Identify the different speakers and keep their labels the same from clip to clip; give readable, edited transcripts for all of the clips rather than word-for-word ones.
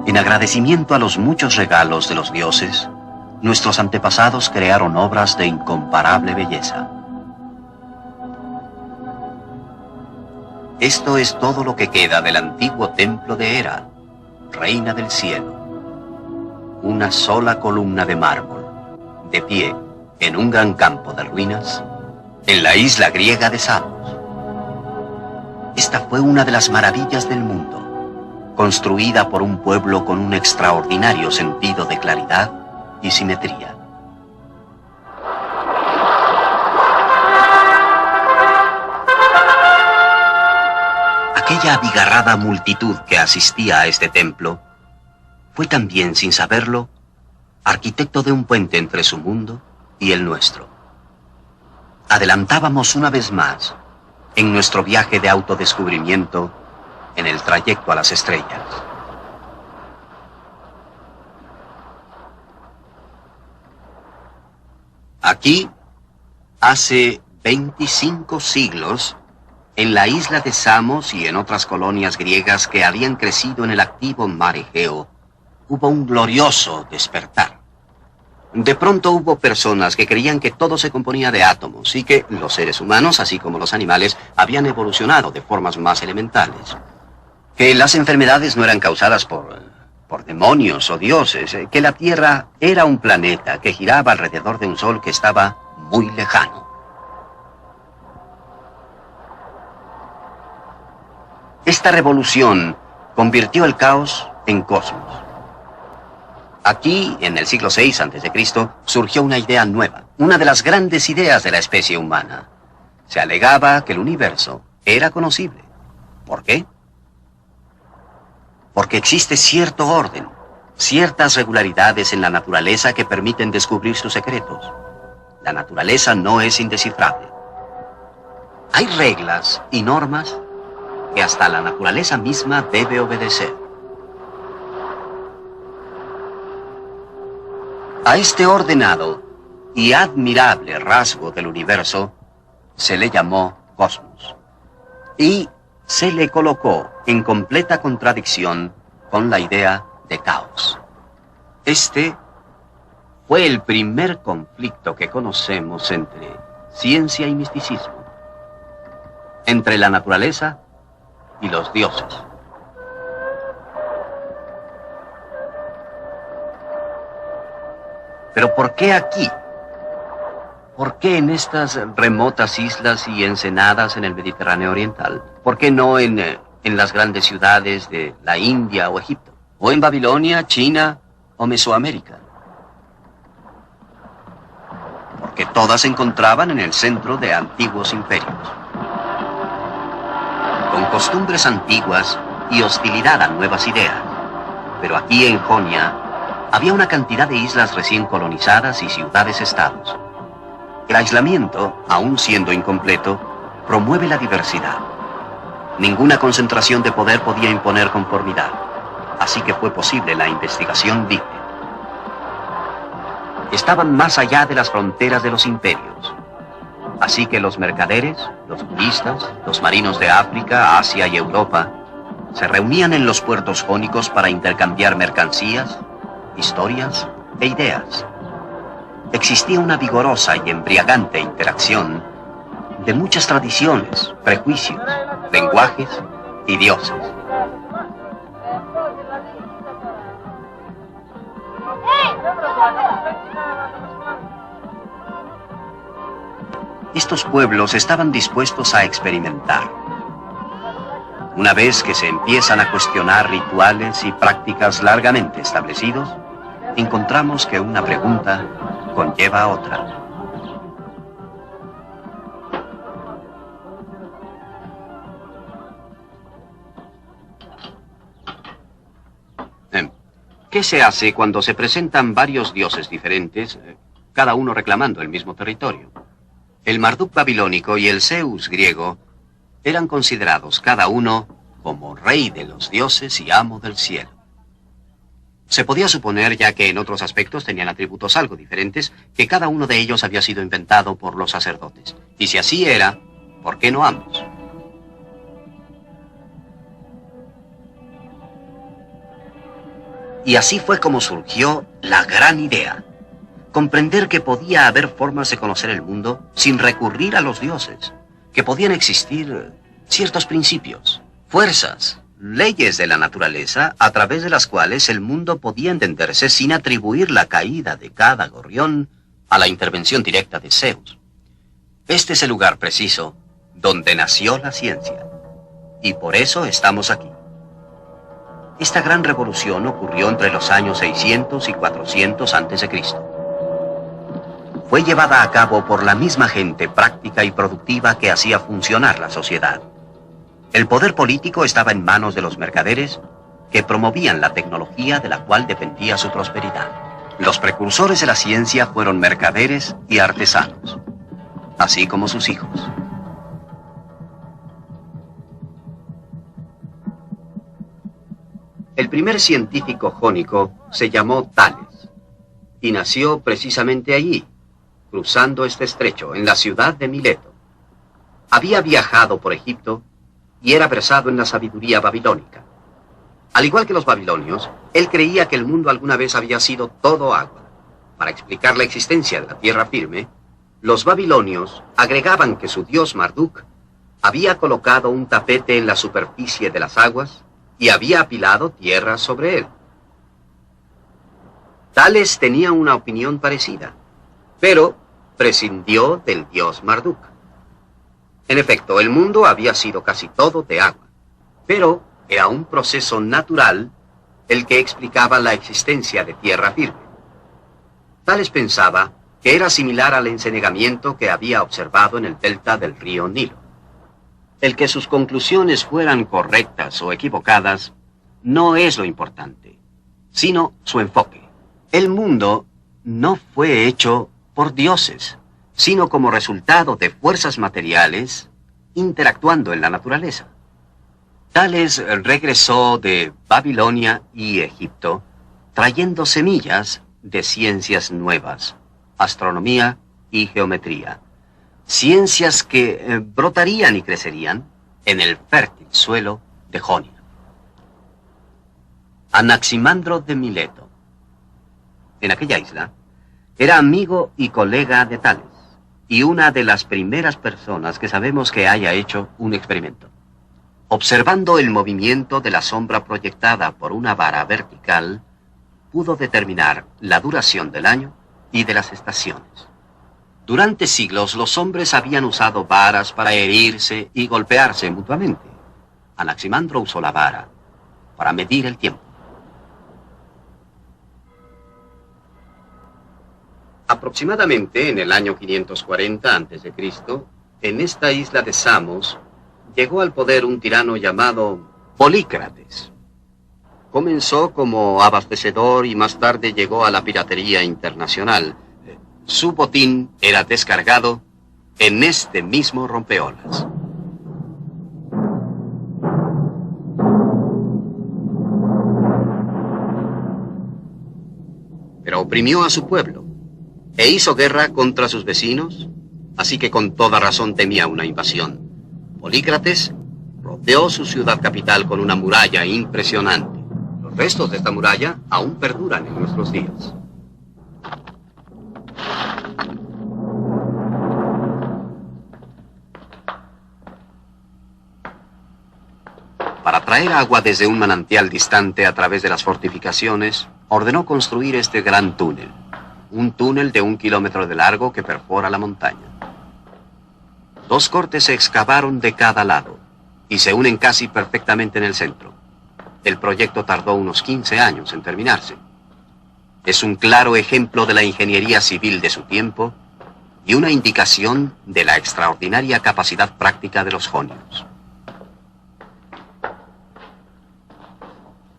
Speaker 1: En agradecimiento a los muchos regalos de los dioses, nuestros antepasados crearon obras de incomparable belleza. Esto es todo lo que queda del antiguo templo de Hera, reina del cielo. Una sola columna de mármol, de pie, en un gran campo de ruinas, en la isla griega de Samos. Esta fue una de las maravillas del mundo, construida por un pueblo con un extraordinario sentido de claridad y simetría. Aquella abigarrada multitud que asistía a este templo fue también, sin saberlo, arquitecto de un puente entre su mundo y el nuestro. Adelantábamos una vez más en nuestro viaje de autodescubrimiento en el trayecto a las estrellas. Aquí, hace 25 siglos, en la isla de Samos y en otras colonias griegas que habían crecido en el activo mar Egeo, hubo un glorioso despertar. De pronto hubo personas que creían que todo se componía de átomos y que los seres humanos, así como los animales, habían evolucionado de formas más elementales. Que las enfermedades no eran causadas por demonios o dioses, que la Tierra era un planeta que giraba alrededor de un sol que estaba muy lejano. Esta revolución convirtió el caos en cosmos. Aquí, en el siglo VI a.C., surgió una idea nueva, una de las grandes ideas de la especie humana. Se alegaba que el universo era conocible. ¿Por qué? Porque existe cierto orden, ciertas regularidades en la naturaleza que permiten descubrir sus secretos. La naturaleza no es indescifrable. Hay reglas y normas que hasta la naturaleza misma debe obedecer. A este ordenado y admirable rasgo del universo se le llamó cosmos y se le colocó en completa contradicción con la idea de caos. Este fue el primer conflicto que conocemos entre ciencia y misticismo, entre la naturaleza y los dioses. Pero ¿por qué aquí? ¿Por qué en estas remotas islas y ensenadas en el Mediterráneo oriental? ¿Por qué no en las grandes ciudades de la India o Egipto? ¿O en Babilonia, China o Mesoamérica? Porque todas se encontraban en el centro de antiguos imperios, con costumbres antiguas y hostilidad a nuevas ideas. Pero aquí en Jonia había una cantidad de islas recién colonizadas y ciudades-estados. El aislamiento, aun siendo incompleto, promueve la diversidad. Ninguna concentración de poder podía imponer conformidad, así que fue posible la investigación libre. Estaban más allá de las fronteras de los imperios, así que los mercaderes, los turistas, los marinos de África, Asia y Europa se reunían en los puertos jónicos para intercambiar mercancías, historias e ideas. Existía una vigorosa y embriagante interacción de muchas tradiciones, prejuicios, lenguajes y dioses. Estos pueblos estaban dispuestos a experimentar. Una vez que se empiezan a cuestionar rituales y prácticas largamente establecidos, encontramos que una pregunta conlleva a otra. ¿Qué se hace cuando se presentan varios dioses diferentes, cada uno reclamando el mismo territorio? El Marduk babilónico y el Zeus griego eran considerados cada uno como rey de los dioses y amo del cielo. Se podía suponer, ya que en otros aspectos tenían atributos algo diferentes, que cada uno de ellos había sido inventado por los sacerdotes. Y si así era, ¿por qué no ambos? Y así fue como surgió la gran idea. Comprender que podía haber formas de conocer el mundo sin recurrir a los dioses, que podían existir ciertos principios, fuerzas, leyes de la naturaleza a través de las cuales el mundo podía entenderse sin atribuir la caída de cada gorrión a la intervención directa de Zeus. Este es el lugar preciso donde nació la ciencia. Y por eso estamos aquí. Esta gran revolución ocurrió entre los años 600 y 400 a.C. Fue llevada a cabo por la misma gente práctica y productiva que hacía funcionar la sociedad. El poder político estaba en manos de los mercaderes que promovían la tecnología de la cual dependía su prosperidad. Los precursores de la ciencia fueron mercaderes y artesanos, así como sus hijos. El primer científico jónico se llamó Tales y nació precisamente allí, cruzando este estrecho, en la ciudad de Mileto. Había viajado por Egipto y era versado en la sabiduría babilónica. Al igual que los babilonios, él creía que el mundo alguna vez había sido todo agua. Para explicar la existencia de la tierra firme, los babilonios agregaban que su dios Marduk había colocado un tapete en la superficie de las aguas y había apilado tierra sobre él. Tales tenía una opinión parecida, pero prescindió del dios Marduk. En efecto, el mundo había sido casi todo de agua, pero era un proceso natural el que explicaba la existencia de tierra firme. Tales pensaba que era similar al encenegamiento que había observado en el delta del río Nilo. El que sus conclusiones fueran correctas o equivocadas no es lo importante, sino su enfoque. El mundo no fue hecho por dioses, sino como resultado de fuerzas materiales interactuando en la naturaleza. Tales regresó de Babilonia y Egipto trayendo semillas de ciencias nuevas, astronomía y geometría. Ciencias que brotarían y crecerían en el fértil suelo de Jonia. Anaximandro de Mileto. En aquella isla, era amigo y colega de Tales, y una de las primeras personas que sabemos que haya hecho un experimento. Observando el movimiento de la sombra proyectada por una vara vertical, pudo determinar la duración del año y de las estaciones. Durante siglos, los hombres habían usado varas para herirse y golpearse mutuamente. Anaximandro usó la vara para medir el tiempo. Aproximadamente en el año 540 a.C., en esta isla de Samos, llegó al poder un tirano llamado Polícrates. Comenzó como abastecedor y más tarde llegó a la piratería internacional. Su botín era descargado en este mismo rompeolas. Pero oprimió a su pueblo e hizo guerra contra sus vecinos, así que con toda razón temía una invasión. Polícrates rodeó su ciudad capital con una muralla impresionante. Los restos de esta muralla aún perduran en nuestros días. Para traer agua desde un manantial distante a través de las fortificaciones, ordenó construir este gran túnel. Un túnel de 1 kilómetro de largo que perfora la montaña. 2 cortes se excavaron de cada lado y se unen casi perfectamente en el centro. El proyecto tardó unos 15 años en terminarse. Es un claro ejemplo de la ingeniería civil de su tiempo y una indicación de la extraordinaria capacidad práctica de los jonios.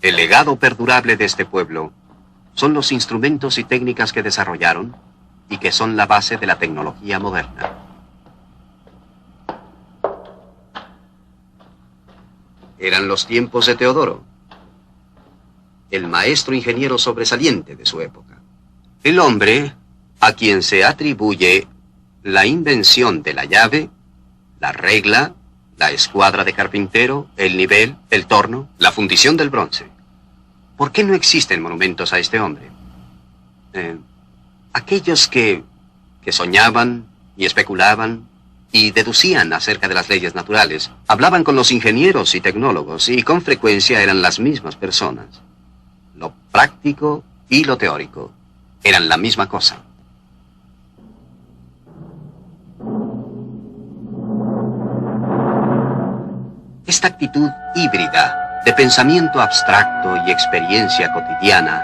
Speaker 1: El legado perdurable de este pueblo son los instrumentos y técnicas que desarrollaron y que son la base de la tecnología moderna. Eran los tiempos de Teodoro, el maestro ingeniero sobresaliente de su época. El hombre a quien se atribuye la invención de la llave, la regla, la escuadra de carpintero, el nivel, el torno, la fundición del bronce. ¿Por qué no existen monumentos a este hombre? Aquellos que soñaban y especulaban y deducían acerca de las leyes naturales, hablaban con los ingenieros y tecnólogos, y con frecuencia eran las mismas personas. Lo práctico y lo teórico eran la misma cosa. Esta actitud híbrida de pensamiento abstracto y experiencia cotidiana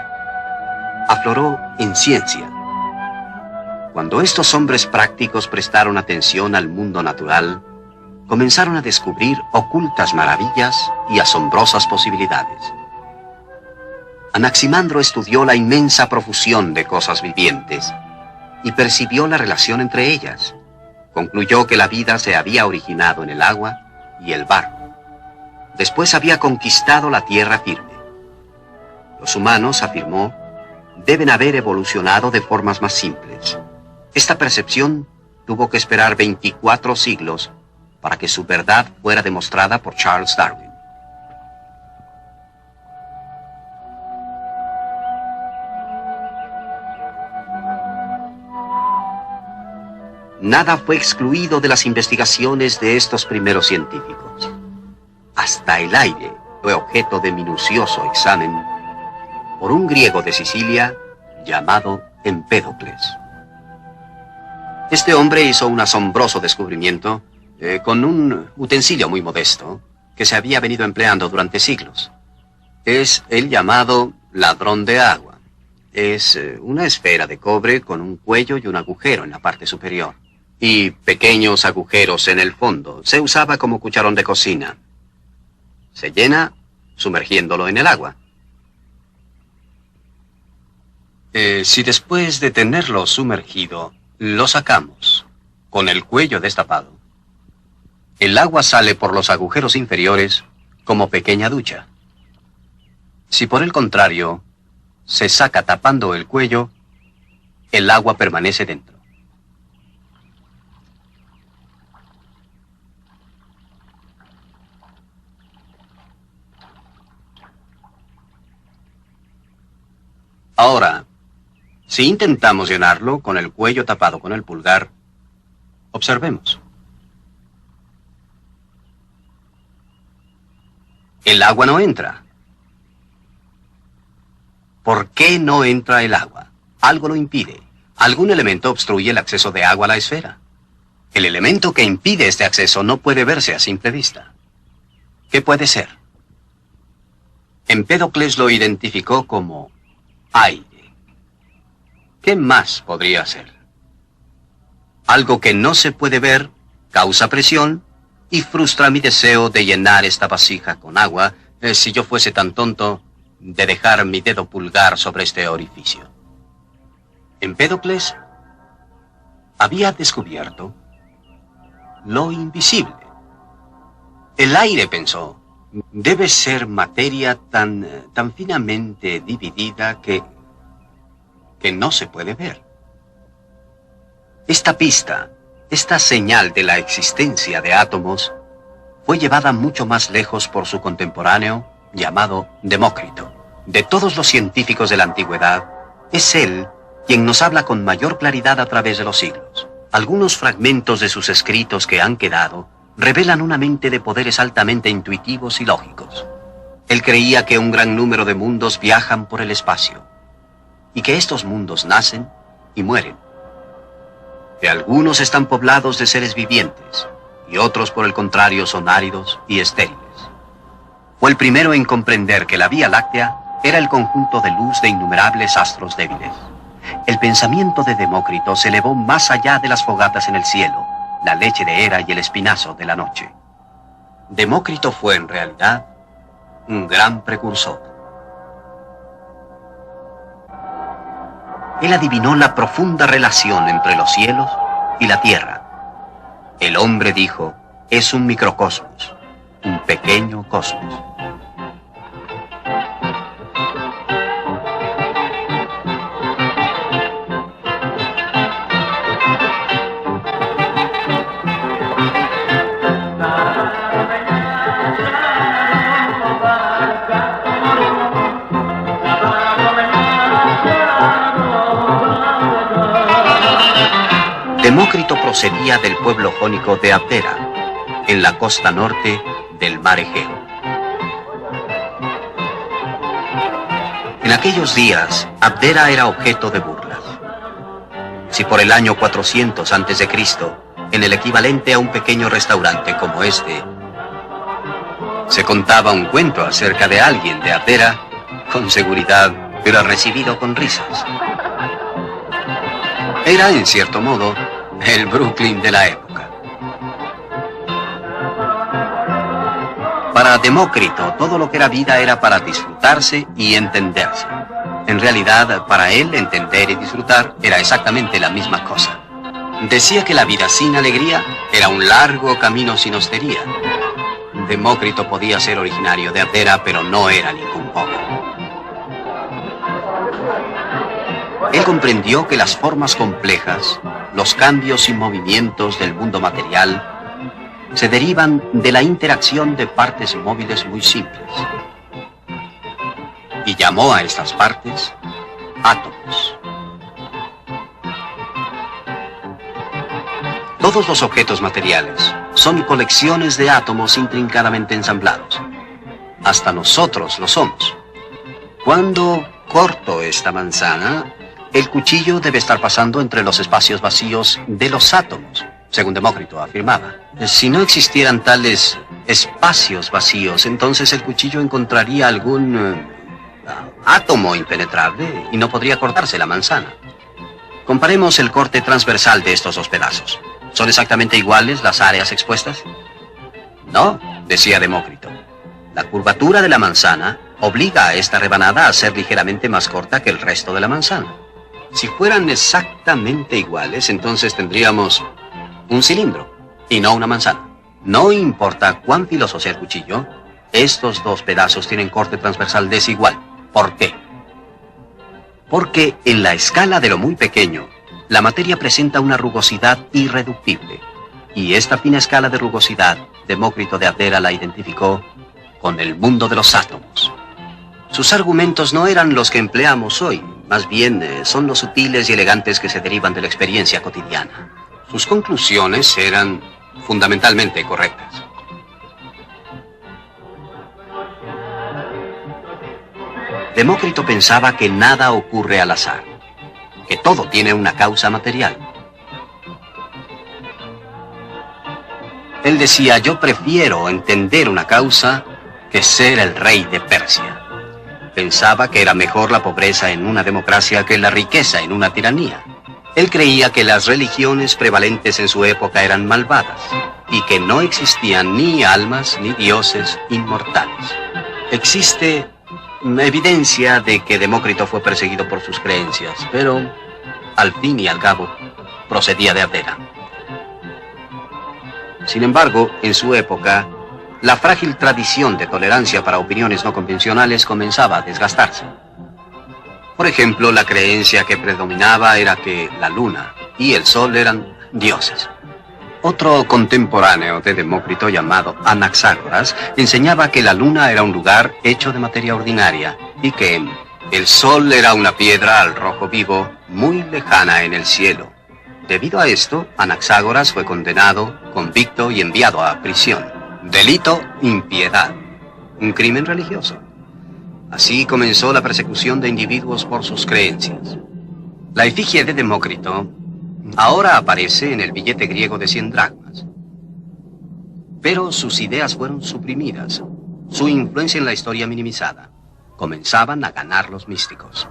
Speaker 1: afloró en ciencia. Cuando estos hombres prácticos prestaron atención al mundo natural, comenzaron a descubrir ocultas maravillas y asombrosas posibilidades. Anaximandro estudió la inmensa profusión de cosas vivientes y percibió la relación entre ellas. Concluyó que la vida se había originado en el agua y el barro. Después había conquistado la tierra firme. Los humanos, afirmó, deben haber evolucionado de formas más simples. Esta percepción tuvo que esperar 24 siglos para que su verdad fuera demostrada por Charles Darwin. Nada fue excluido de las investigaciones de estos primeros científicos. Hasta el aire fue objeto de minucioso examen por un griego de Sicilia llamado Empédocles. Este hombre hizo un asombroso descubrimiento con un utensilio muy modesto que se había venido empleando durante siglos. Es el llamado ladrón de agua. Es una esfera de cobre con un cuello y un agujero en la parte superior, y pequeños agujeros en el fondo. Se usaba como cucharón de cocina. Se llena sumergiéndolo en el agua. Si después de tenerlo sumergido, lo sacamos con el cuello destapado, el agua sale por los agujeros inferiores como pequeña ducha. Si por el contrario se saca tapando el cuello, el agua permanece dentro. Ahora, si intentamos llenarlo con el cuello tapado con el pulgar, observemos. El agua no entra. ¿Por qué no entra el agua? Algo lo impide. Algún elemento obstruye el acceso de agua a la esfera. El elemento que impide este acceso no puede verse a simple vista. ¿Qué puede ser? Empédocles lo identificó como aire. ¿Qué más podría ser? Algo que no se puede ver causa presión y frustra mi deseo de llenar esta vasija con agua, si yo fuese tan tonto de dejar mi dedo pulgar sobre este orificio. Empédocles había descubierto lo invisible. El aire, pensó, debe ser materia tan finamente dividida que no se puede ver. Esta pista, esta señal de la existencia de átomos, fue llevada mucho más lejos por su contemporáneo llamado Demócrito. De todos los científicos de la antigüedad, es él quien nos habla con mayor claridad a través de los siglos. Algunos fragmentos de sus escritos que han quedado revelan una mente de poderes altamente intuitivos y lógicos. Él creía que un gran número de mundos viajan por el espacio, y que estos mundos nacen y mueren. Que algunos están poblados de seres vivientes, y otros, por el contrario, son áridos y estériles. Fue el primero en comprender que la Vía Láctea era el conjunto de luz de innumerables astros débiles. El pensamiento de Demócrito se elevó más allá de las fogatas en el cielo, la leche de Hera y el espinazo de la noche. Demócrito fue, en realidad, un gran precursor. Él adivinó la profunda relación entre los cielos y la tierra. El hombre, dijo, es un microcosmos, un pequeño cosmos. Demócrito procedía del pueblo jónico de Abdera, en la costa norte del mar Egeo. En aquellos días, Abdera era objeto de burlas. Si por el año 400 a.C., en el equivalente a un pequeño restaurante como este, se contaba un cuento acerca de alguien de Abdera, con seguridad era recibido con risas. Era, en cierto modo, el Brooklyn de la época. Para Demócrito, todo lo que era vida era para disfrutarse y entenderse. En realidad, para él, entender y disfrutar era exactamente la misma cosa. Decía que la vida sin alegría era un largo camino sin hostería. Demócrito podía ser originario de Abdera, pero no era ningún bobo. Él comprendió que las formas complejas, los cambios y movimientos del mundo material, se derivan de la interacción de partes móviles muy simples. Y llamó a estas partes átomos. Todos los objetos materiales son colecciones de átomos intrincadamente ensamblados. Hasta nosotros lo somos. Cuando corto esta manzana, el cuchillo debe estar pasando entre los espacios vacíos de los átomos, según Demócrito afirmaba. Si no existieran tales espacios vacíos, entonces el cuchillo encontraría algún átomo impenetrable y no podría cortarse la manzana. Comparemos el corte transversal de estos dos pedazos. ¿Son exactamente iguales las áreas expuestas? No, decía Demócrito. La curvatura de la manzana obliga a esta rebanada a ser ligeramente más corta que el resto de la manzana. Si fueran exactamente iguales, entonces tendríamos un cilindro y no una manzana. No importa cuán filoso sea el cuchillo, estos dos pedazos tienen corte transversal desigual. ¿Por qué? Porque en la escala de lo muy pequeño, la materia presenta una rugosidad irreductible. Y esta fina escala de rugosidad, Demócrito de Abdera la identificó con el mundo de los átomos. Sus argumentos no eran los que empleamos hoy, más bien son los sutiles y elegantes que se derivan de la experiencia cotidiana. Sus conclusiones eran fundamentalmente correctas. Demócrito pensaba que nada ocurre al azar, que todo tiene una causa material. Él decía, yo prefiero entender una causa que ser el rey de Persia. Pensaba que era mejor la pobreza en una democracia que la riqueza en una tiranía. Él creía que las religiones prevalentes en su época eran malvadas y que no existían ni almas ni dioses inmortales. Existe evidencia de que Demócrito fue perseguido por sus creencias, pero al fin y al cabo procedía de Abdera. Sin embargo, en su época, la frágil tradición de tolerancia para opiniones no convencionales comenzaba a desgastarse. Por ejemplo, la creencia que predominaba era que la luna y el sol eran dioses. Otro contemporáneo de Demócrito, llamado Anaxágoras, enseñaba que la luna era un lugar hecho de materia ordinaria y que el sol era una piedra al rojo vivo muy lejana en el cielo. Debido a esto, Anaxágoras fue condenado, convicto y enviado a prisión. Delito, impiedad. Un crimen religioso. Así comenzó la persecución de individuos por sus creencias. La efigie de Demócrito ahora aparece en el billete griego de 100 dracmas. Pero sus ideas fueron suprimidas, su influencia en la historia minimizada. Comenzaban a ganar los místicos.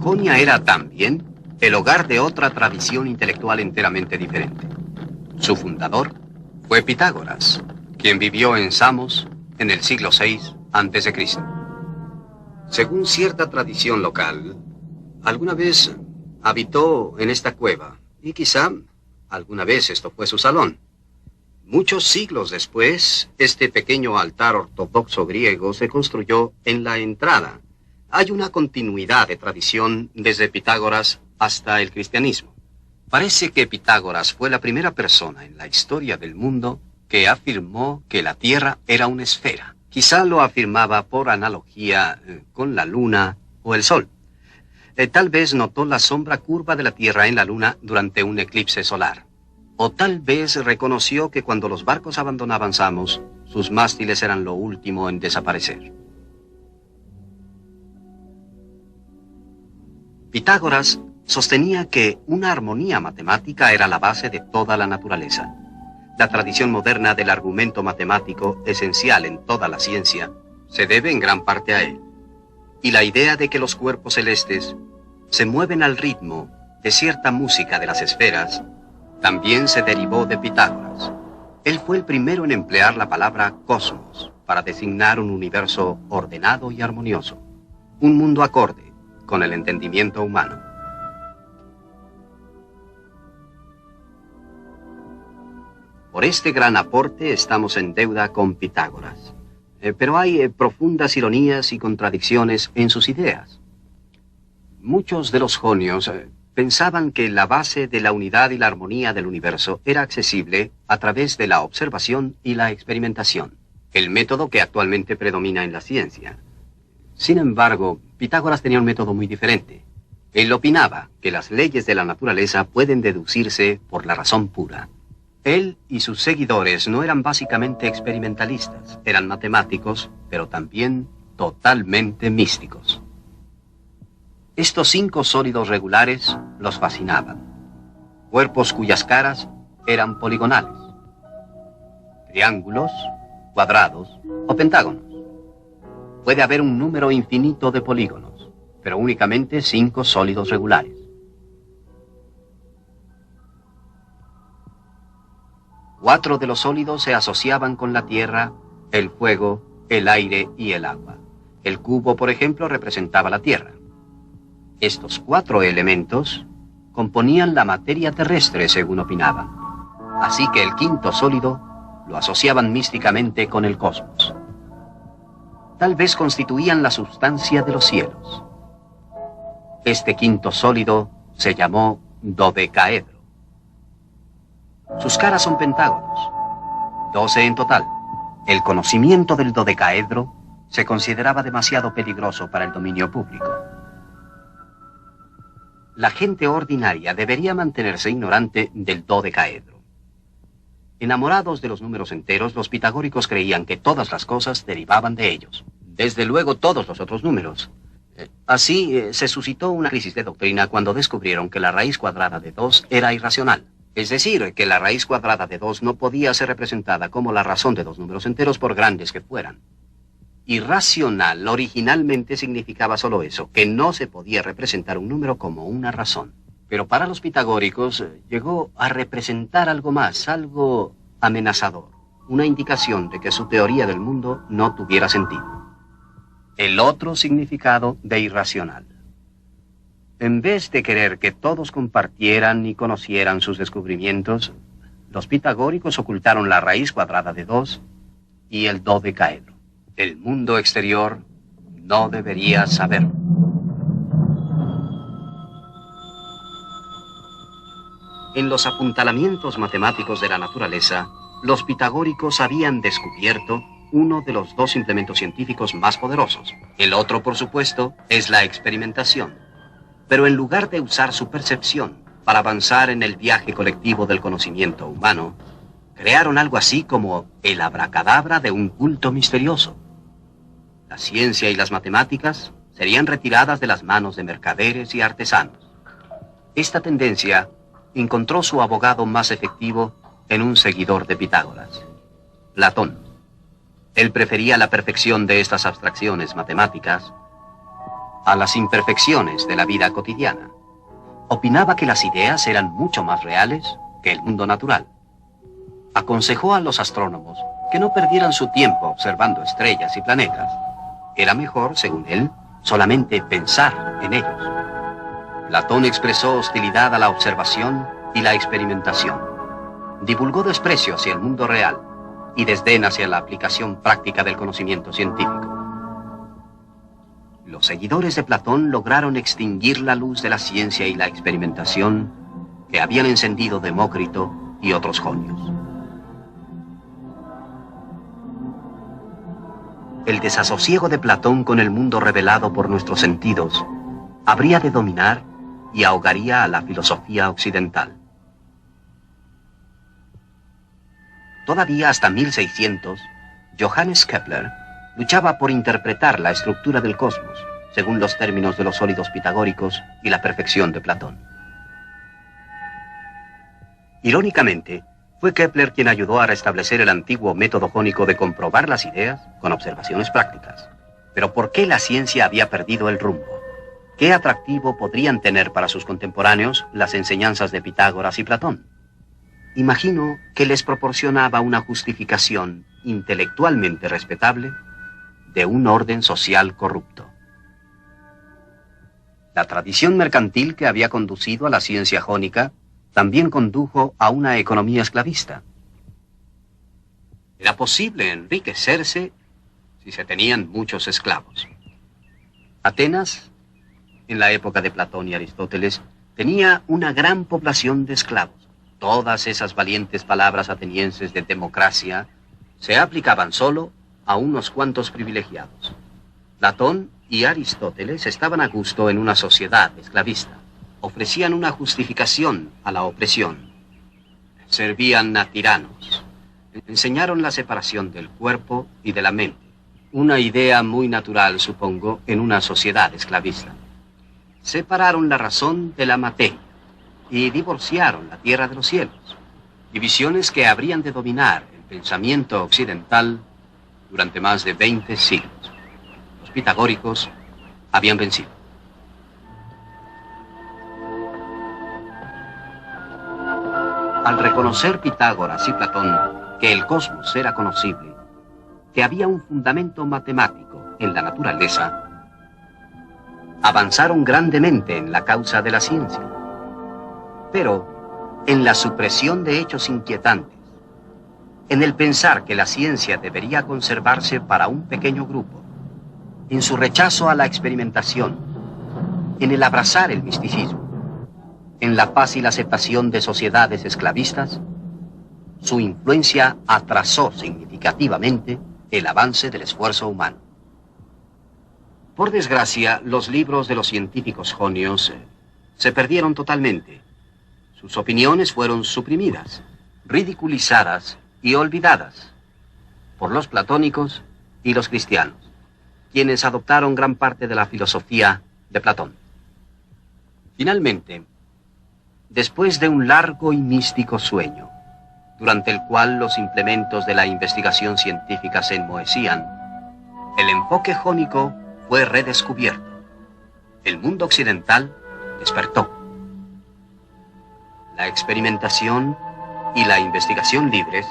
Speaker 1: Jonia era también el hogar de otra tradición intelectual enteramente diferente. Su fundador fue Pitágoras, quien vivió en Samos en el siglo VI a.C. Según cierta tradición local, alguna vez habitó en esta cueva, y quizá alguna vez esto fue su salón. Muchos siglos después, este pequeño altar ortodoxo griego se construyó en la entrada. Hay una continuidad de tradición desde Pitágoras hasta el cristianismo. Parece que Pitágoras fue la primera persona en la historia del mundo que afirmó que la Tierra era una esfera. Quizá lo afirmaba por analogía con la luna o el sol. Tal vez notó la sombra curva de la Tierra en la luna durante un eclipse solar. O tal vez reconoció que cuando los barcos abandonaban Samos, sus mástiles eran lo último en desaparecer. Pitágoras sostenía que una armonía matemática era la base de toda la naturaleza. La tradición moderna del argumento matemático, esencial en toda la ciencia, se debe en gran parte a él. Y la idea de que los cuerpos celestes se mueven al ritmo de cierta música de las esferas también se derivó de Pitágoras. Él fue el primero en emplear la palabra cosmos para designar un universo ordenado y armonioso, un mundo acorde con el entendimiento humano. Por este gran aporte estamos en deuda con Pitágoras. Pero hay profundas ironías y contradicciones en sus ideas. Muchos de los jonios pensaban que la base de la unidad y la armonía del universo era accesible a través de la observación y la experimentación, el método que actualmente predomina en la ciencia. Sin embargo, Pitágoras tenía un método muy diferente. Él opinaba que las leyes de la naturaleza pueden deducirse por la razón pura. Él y sus seguidores no eran básicamente experimentalistas, eran matemáticos, pero también totalmente místicos. Estos 5 sólidos regulares los fascinaban. Cuerpos cuyas caras eran poligonales. Triángulos, cuadrados o pentágonos. Puede haber un número infinito de polígonos, pero únicamente 5 sólidos regulares. Cuatro de los sólidos se asociaban con la tierra, el fuego, el aire y el agua. El cubo, por ejemplo, representaba la tierra. Estos 4 elementos componían la materia terrestre, según opinaban. Así que el quinto sólido lo asociaban místicamente con el cosmos. Tal vez constituían la sustancia de los cielos. Este quinto sólido se llamó dodecaedro. Sus caras son pentágonos, 12 en total. El conocimiento del dodecaedro se consideraba demasiado peligroso para el dominio público. La gente ordinaria debería mantenerse ignorante del dodecaedro. Enamorados de los números enteros, los pitagóricos creían que todas las cosas derivaban de ellos. Desde luego todos los otros números. Así se suscitó una crisis de doctrina cuando descubrieron que la raíz cuadrada de 2 era irracional. Es decir, que la raíz cuadrada de 2 no podía ser representada como la razón de 2 números enteros por grandes que fueran. Irracional originalmente significaba solo eso, que no se podía representar un número como una razón. Pero para los pitagóricos llegó a representar algo más, algo amenazador, una indicación de que su teoría del mundo no tuviera sentido. El otro significado de irracional. En vez de querer que todos compartieran y conocieran sus descubrimientos, los pitagóricos ocultaron la raíz cuadrada de 2 y el dodecaedro. El mundo exterior no debería saberlo. En los apuntalamientos matemáticos de la naturaleza, los pitagóricos habían descubierto uno de los 2 implementos científicos más poderosos. El otro, por supuesto, es la experimentación. Pero en lugar de usar su percepción para avanzar en el viaje colectivo del conocimiento humano, crearon algo así como el abracadabra de un culto misterioso. La ciencia y las matemáticas serían retiradas de las manos de mercaderes y artesanos. Esta tendencia encontró su abogado más efectivo en un seguidor de Pitágoras, Platón. Él prefería la perfección de estas abstracciones matemáticas a las imperfecciones de la vida cotidiana. Opinaba que las ideas eran mucho más reales que el mundo natural. Aconsejó a los astrónomos que no perdieran su tiempo observando estrellas y planetas. Era mejor, según él, solamente pensar en ellos. Platón expresó hostilidad a la observación y la experimentación. Divulgó desprecio hacia el mundo real y desdén hacia la aplicación práctica del conocimiento científico. Los seguidores de Platón lograron extinguir la luz de la ciencia y la experimentación que habían encendido Demócrito y otros jonios. el desasosiego de Platón con el mundo revelado por nuestros sentidos habría de dominar y ahogaría a la filosofía occidental. Todavía hasta 1600, Johannes Kepler luchaba por interpretar la estructura del cosmos, según los términos de los sólidos pitagóricos y la perfección de Platón. Irónicamente, fue Kepler quien ayudó a restablecer el antiguo método jónico de comprobar las ideas con observaciones prácticas. Pero ¿por qué la ciencia había perdido el rumbo? ¿Qué atractivo podrían tener para sus contemporáneos las enseñanzas de Pitágoras y Platón? Imagino que les proporcionaba una justificación intelectualmente respetable de un orden social corrupto. La tradición mercantil que había conducido a la ciencia jónica también condujo a una economía esclavista. Era posible enriquecerse si se tenían muchos esclavos. Atenas, en la época de Platón y Aristóteles, tenía una gran población de esclavos. Todas esas valientes palabras atenienses de democracia se aplicaban solo a unos cuantos privilegiados. Platón y Aristóteles estaban a gusto en una sociedad esclavista. Ofrecían una justificación a la opresión. Servían a tiranos. Enseñaron la separación del cuerpo y de la mente. Una idea muy natural, supongo, en una sociedad esclavista. Separaron la razón de la materia y divorciaron la tierra de los cielos. Divisiones que habrían de dominar el pensamiento occidental durante más de 20 siglos. Los pitagóricos habían vencido. Al reconocer Pitágoras y Platón que el cosmos era conocible, que había un fundamento matemático en la naturaleza, avanzaron grandemente en la causa de la ciencia. Pero en la supresión de hechos inquietantes, en el pensar que la ciencia debería conservarse para un pequeño grupo, en su rechazo a la experimentación, en el abrazar el misticismo, en la fácil aceptación de sociedades esclavistas, su influencia atrasó significativamente el avance del esfuerzo humano. Por desgracia, los libros de los científicos jonios se perdieron totalmente. Sus opiniones fueron suprimidas, ridiculizadas y olvidadas por los platónicos y los cristianos, quienes adoptaron gran parte de la filosofía de Platón. Finalmente, después de un largo y místico sueño, durante el cual los implementos de la investigación científica se enmohecían, el enfoque jónico fue redescubierto. El mundo occidental despertó. La experimentación y la investigación libres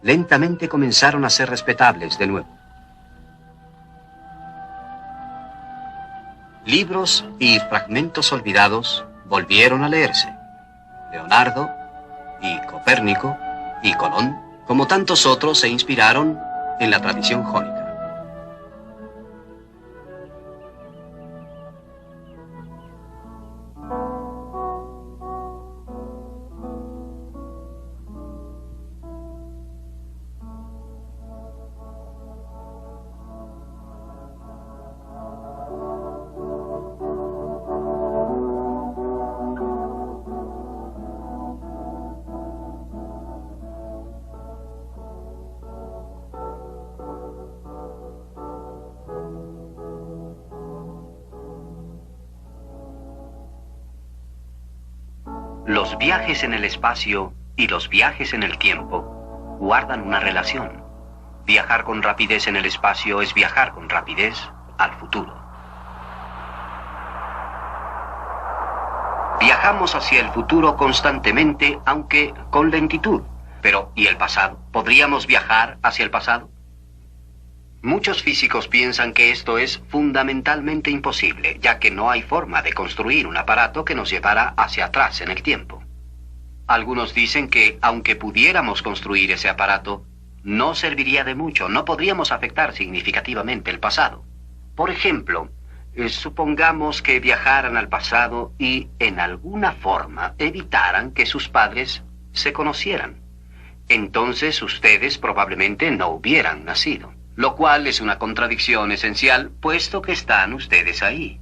Speaker 1: lentamente comenzaron a ser respetables de nuevo. Libros y fragmentos olvidados volvieron a leerse. Leonardo y Copérnico y Colón, como tantos otros, se inspiraron en la tradición jónica. Los viajes en el espacio y los viajes en el tiempo guardan una relación. Viajar con rapidez en el espacio es viajar con rapidez al futuro. Viajamos hacia el futuro constantemente, aunque con lentitud. Pero, ¿y el pasado? ¿Podríamos viajar hacia el pasado? Muchos físicos piensan que esto es fundamentalmente imposible, ya que no hay forma de construir un aparato que nos llevara hacia atrás en el tiempo. Algunos dicen que, aunque pudiéramos construir ese aparato, no serviría de mucho, no podríamos afectar significativamente el pasado. Por ejemplo, supongamos que viajaran al pasado y, en alguna forma, evitaran que sus padres se conocieran. Entonces ustedes probablemente no hubieran nacido. lo cual es una contradicción esencial, puesto que están ustedes ahí.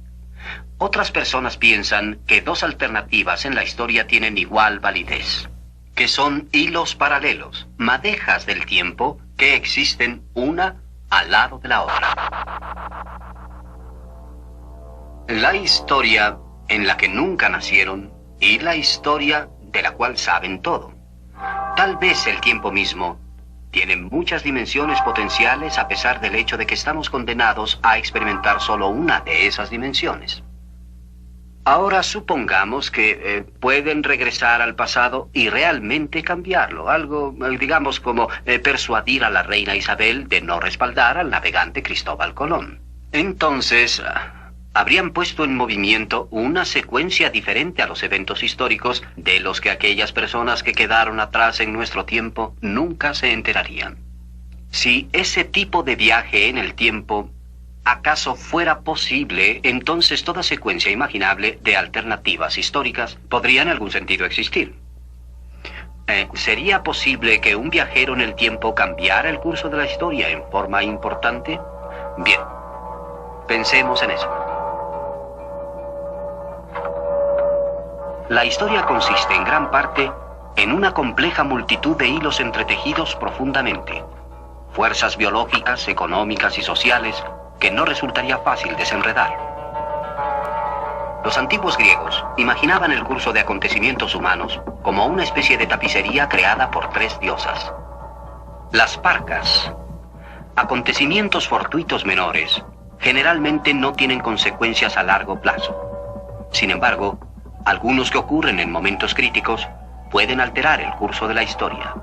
Speaker 1: Otras personas piensan que dos alternativas en la historia tienen igual validez, que son hilos paralelos, madejas del tiempo que existen una al lado de la otra. La historia en la que nunca nacieron y la historia de la cual saben todo. Tal vez el tiempo mismo tiene muchas dimensiones potenciales a pesar del hecho de que estamos condenados a experimentar solo una de esas dimensiones. Ahora supongamos que pueden regresar al pasado y realmente cambiarlo. Algo, digamos, como persuadir a la reina Isabel de no respaldar al navegante Cristóbal Colón. Entonces, habrían puesto en movimiento una secuencia diferente a los eventos históricos de los que aquellas personas que quedaron atrás en nuestro tiempo nunca se enterarían. Si ese tipo de viaje en el tiempo acaso fuera posible, entonces toda secuencia imaginable de alternativas históricas podría en algún sentido existir. ¿Sería posible que un viajero en el tiempo cambiara el curso de la historia en forma importante? Bien, pensemos en eso. La historia consiste en gran parte en una compleja multitud de hilos entretejidos profundamente. Fuerzas biológicas, económicas y sociales que no resultaría fácil desenredar. Los antiguos griegos imaginaban el curso de acontecimientos humanos como una especie de tapicería creada por tres diosas. Las parcas. Acontecimientos fortuitos menores generalmente no tienen consecuencias a largo plazo. Sin embargo, algunos que ocurren en momentos críticos pueden alterar el curso de la historia.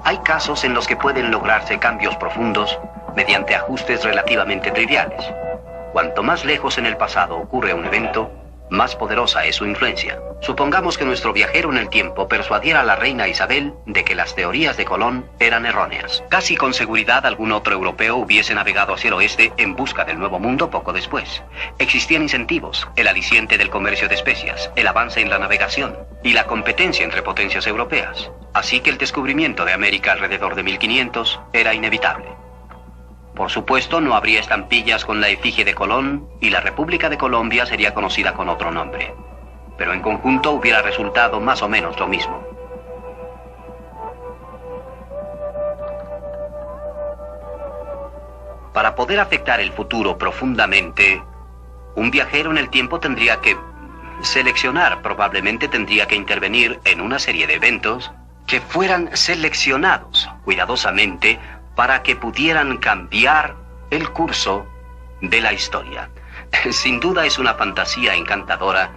Speaker 1: Hay casos en los que pueden lograrse cambios profundos mediante ajustes relativamente triviales. Cuanto más lejos en el pasado ocurre un evento, más poderosa es su influencia. Supongamos que nuestro viajero en el tiempo persuadiera a la reina Isabel de que las teorías de Colón eran erróneas. Casi con seguridad algún otro europeo hubiese navegado hacia el oeste en busca del Nuevo Mundo poco después. Existían incentivos, el aliciente del comercio de especias, el avance en la navegación y la competencia entre potencias europeas. Así que el descubrimiento de América alrededor de 1500 era inevitable. Por supuesto, no habría estampillas con la efigie de Colón y la República de Colombia sería conocida con otro nombre. Pero en conjunto hubiera resultado más o menos lo mismo. Para poder afectar el futuro profundamente, un viajero en el tiempo tendría que seleccionar, probablemente tendría que intervenir en una serie de eventos que fueran seleccionados cuidadosamente para que pudieran cambiar el curso de la historia. Sin duda es una fantasía encantadora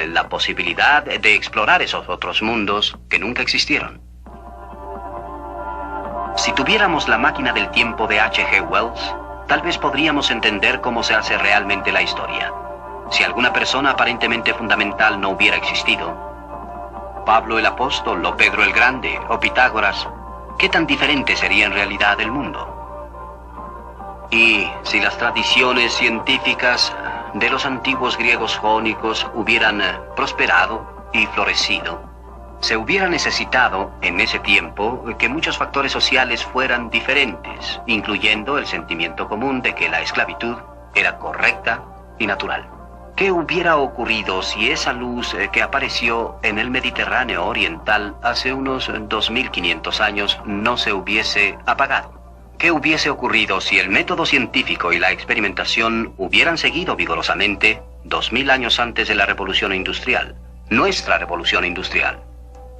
Speaker 1: la posibilidad de explorar esos otros mundos que nunca existieron. Si tuviéramos la máquina del tiempo de H.G. Wells, tal vez podríamos entender cómo se hace realmente la historia. Si alguna persona aparentemente fundamental no hubiera existido, Pablo el Apóstol o Pedro el Grande o Pitágoras, ¿qué tan diferente sería en realidad el mundo? Y si las tradiciones científicas de los antiguos griegos jónicos hubieran prosperado y florecido, se hubiera necesitado en ese tiempo que muchos factores sociales fueran diferentes, incluyendo el sentimiento común de que la esclavitud era correcta y natural. ¿Qué hubiera ocurrido si esa luz que apareció en el Mediterráneo oriental hace unos 2500 años no se hubiese apagado? ¿Qué hubiese ocurrido si el método científico y la experimentación hubieran seguido vigorosamente 2000 años antes de la Revolución Industrial, nuestra Revolución Industrial?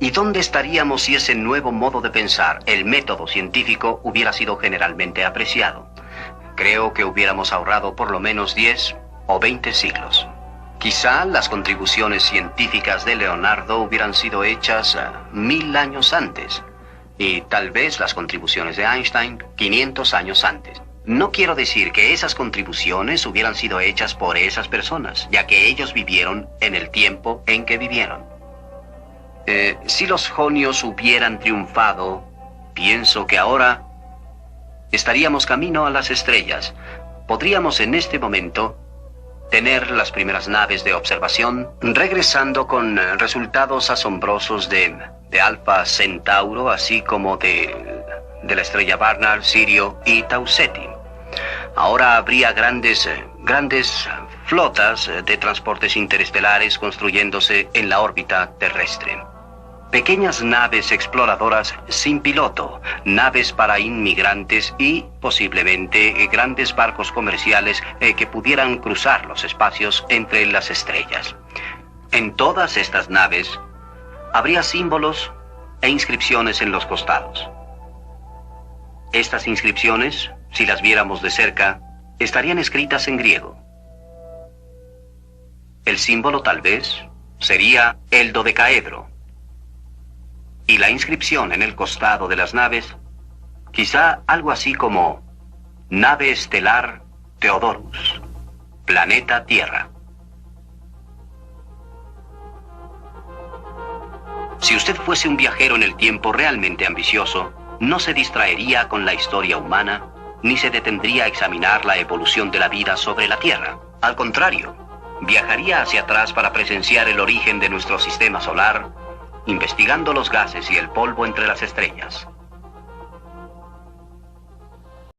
Speaker 1: ¿Y dónde estaríamos si ese nuevo modo de pensar, el método científico, hubiera sido generalmente apreciado? Creo que hubiéramos ahorrado por lo menos 10 o 20 siglos. Quizá las contribuciones científicas de Leonardo hubieran sido hechas 1000 años antes, y tal vez las contribuciones de Einstein 500 años antes. No quiero decir que esas contribuciones hubieran sido hechas por esas personas, ya que ellos vivieron en el tiempo en que vivieron. Si los jonios hubieran triunfado, pienso que ahora estaríamos camino a las estrellas. Podríamos en este momento tener las primeras naves de observación regresando con resultados asombrosos de Alpha Centauro, así como de la estrella Barnard, Sirio y Tau Ceti. Ahora habría grandes flotas de transportes interestelares construyéndose en la órbita terrestre. Pequeñas naves exploradoras sin piloto, naves para inmigrantes y, posiblemente, grandes barcos comerciales que pudieran cruzar los espacios entre las estrellas. En todas estas naves habría símbolos e inscripciones en los costados. Estas inscripciones, si las viéramos de cerca, estarían escritas en griego. El símbolo, tal vez, sería el dodecaedro. Y la inscripción en el costado de las naves, quizá algo así como Nave Estelar Theodorus, Planeta Tierra. Si usted fuese un viajero en el tiempo realmente ambicioso, no se distraería con la historia humana, ni se detendría a examinar la evolución de la vida sobre la Tierra. Al contrario, viajaría hacia atrás para presenciar el origen de nuestro sistema solar, investigando los gases y el polvo entre las estrellas.